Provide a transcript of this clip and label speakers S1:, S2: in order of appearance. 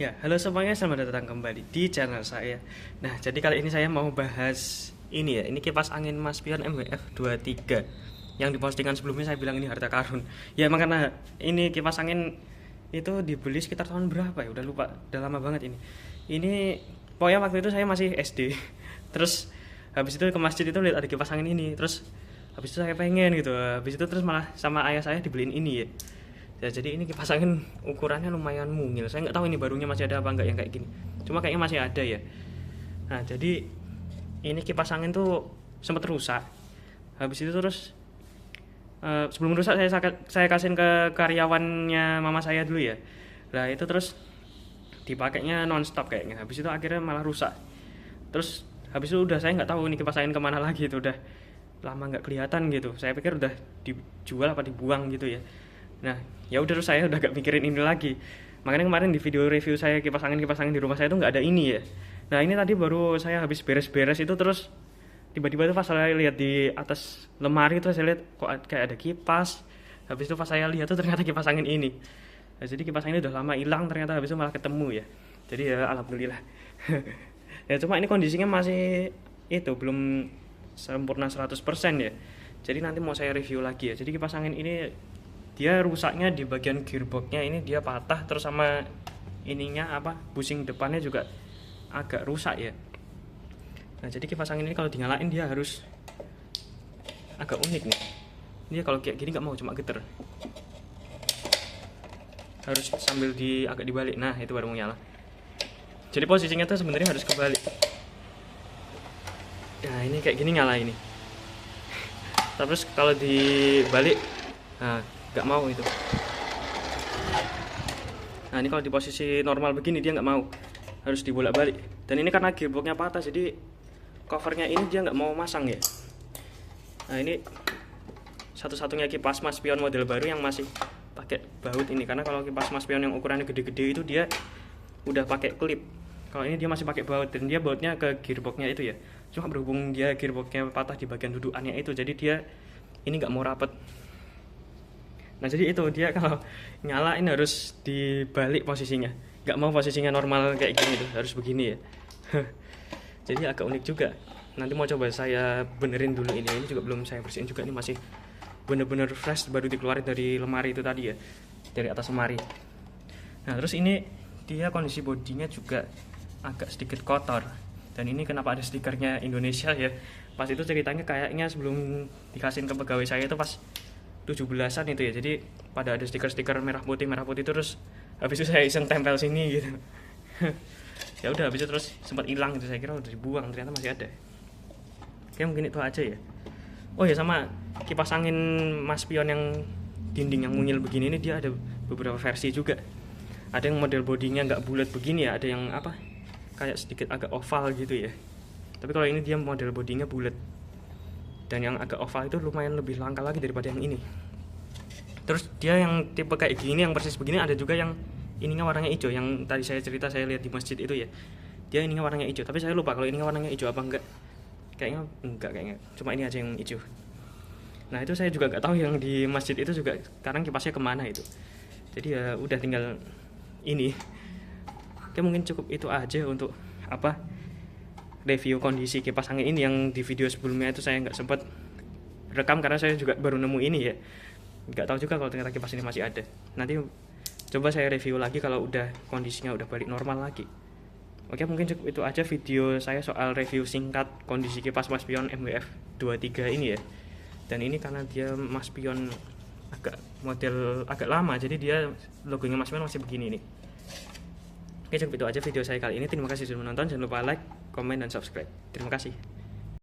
S1: Ya, halo semuanya, selamat datang kembali di channel saya. Nah, jadi kali ini saya mau bahas ini ya, ini kipas angin Maspion MWF 23 yang di postingan sebelumnya saya bilang ini harta karun. Ya, emang karena ini kipas angin itu dibeli sekitar tahun berapa ya, udah lupa, udah lama banget ini. Ini pokoknya waktu itu saya masih SD. Terus habis itu ke masjid itu lihat ada kipas angin ini, terus habis itu saya pengen gitu. Habis itu terus malah sama ayah saya dibeliin ini ya. Ya, jadi ini kipas angin ukurannya lumayan mungil. Saya nggak tahu ini barunya masih ada apa nggak yang kayak gini. Cuma kayaknya masih ada ya. Nah, jadi ini kipas angin tuh sempat rusak. Habis itu terus sebelum rusak saya kasihin ke karyawannya mama saya dulu ya. Nah, itu terus dipakainya nonstop kayaknya. Habis itu akhirnya malah rusak. Terus habis itu udah saya nggak tahu ini kipas angin kemana lagi, itu udah lama nggak kelihatan gitu. Saya pikir udah dijual apa dibuang gitu ya. Nah, ya udah, terus saya udah gak mikirin ini lagi. Makanya kemarin di video review saya kipas angin di rumah saya itu nggak ada ini ya. Nah, ini tadi baru saya habis beres-beres itu, terus tiba-tiba tuh pas saya lihat di atas lemari itu, saya lihat kok kayak ada kipas. Habis itu pas saya lihat tuh ternyata kipas angin ini. Nah, jadi kipas angin udah lama hilang, ternyata habis itu malah ketemu ya. Jadi ya alhamdulillah. Ya cuma ini kondisinya masih itu belum sempurna 100% ya. Jadi nanti mau saya review lagi ya. Jadi kipas angin ini dia rusaknya di bagian gearboxnya, ini dia patah, terus sama ininya apa, bushing depannya juga agak rusak ya. Nah, jadi kipas angin ini kalau dinyalain dia harus agak unik nih. Ini kalau kayak gini nggak mau, cuma geter, harus sambil agak dibalik. Nah, itu baru mau nyala. Jadi posisinya tuh sebenarnya harus kebalik. Nah, ini kayak gini nyala ini. Terus kalau dibalik, nah nggak mau itu. Nah, ini kalau di posisi normal begini dia nggak mau, harus dibolak-balik. Dan ini karena gearboxnya patah, jadi covernya ini dia nggak mau masang ya. Nah, ini satu-satunya kipas Maspion model baru yang masih pakai baut ini, karena kalau kipas Maspion yang ukurannya gede-gede itu dia udah pakai klip. Kalau ini dia masih pakai baut, dan dia bautnya ke gearboxnya itu ya. Cuma berhubung dia gearboxnya patah di bagian dudukannya itu, jadi dia ini nggak mau rapet. Nah, jadi itu dia kalau nyalain harus dibalik posisinya, nggak mau posisinya normal kayak gini tuh, harus begini ya. Jadi agak unik juga. Nanti mau coba saya benerin dulu ini juga belum saya bersihin juga, ini masih bener-bener fresh, baru dikeluarin dari lemari itu tadi ya, dari atas lemari. Nah, terus ini dia kondisi bodinya juga agak sedikit kotor, dan ini kenapa ada stikernya Indonesia ya. Pas itu ceritanya kayaknya sebelum dikasihin ke pegawai saya itu pas 17-an itu ya, jadi pada ada stiker-stiker merah putih terus habis itu saya iseng tempel sini gitu. Ya udah, habis itu terus sempat hilang gitu, saya kira udah dibuang, ternyata masih ada. Oke, mungkin itu aja ya. Oh ya, sama kipas angin Maspion yang dinding yang mungil begini ini dia ada beberapa versi juga. Ada yang model bodinya nggak bulat begini ya, ada yang apa kayak sedikit agak oval gitu ya. Tapi kalau ini dia model bodinya bulat, dan yang agak oval itu lumayan lebih langka lagi daripada yang ini. Terus dia yang tipe kayak gini, yang persis begini, ada juga yang ininya warnanya hijau, yang tadi saya cerita saya lihat di masjid itu ya. Dia ininya warnanya hijau, tapi saya lupa kalau ininya warnanya hijau apa enggak. Kayaknya enggak, kayaknya cuma ini aja yang hijau. Nah, itu saya juga nggak tahu yang di masjid itu juga sekarang kipasnya kemana itu. Jadi ya udah tinggal ini. Oke, mungkin cukup itu aja untuk apa, review kondisi kipas angin ini. Yang di video sebelumnya itu saya nggak sempat rekam karena saya juga baru nemu ini ya, nggak tahu juga kalau ternyata kipas ini masih ada. Nanti coba saya review lagi kalau udah kondisinya udah balik normal lagi. Oke, mungkin cukup itu aja video saya soal review singkat kondisi kipas Maspion MWF 23 ini ya. Dan ini karena dia Maspion agak model agak lama, jadi dia logonya Maspion masih begini nih. Oke, cukup itu aja video saya kali ini. Terima kasih sudah menonton. Jangan lupa like, komen, dan subscribe. Terima kasih.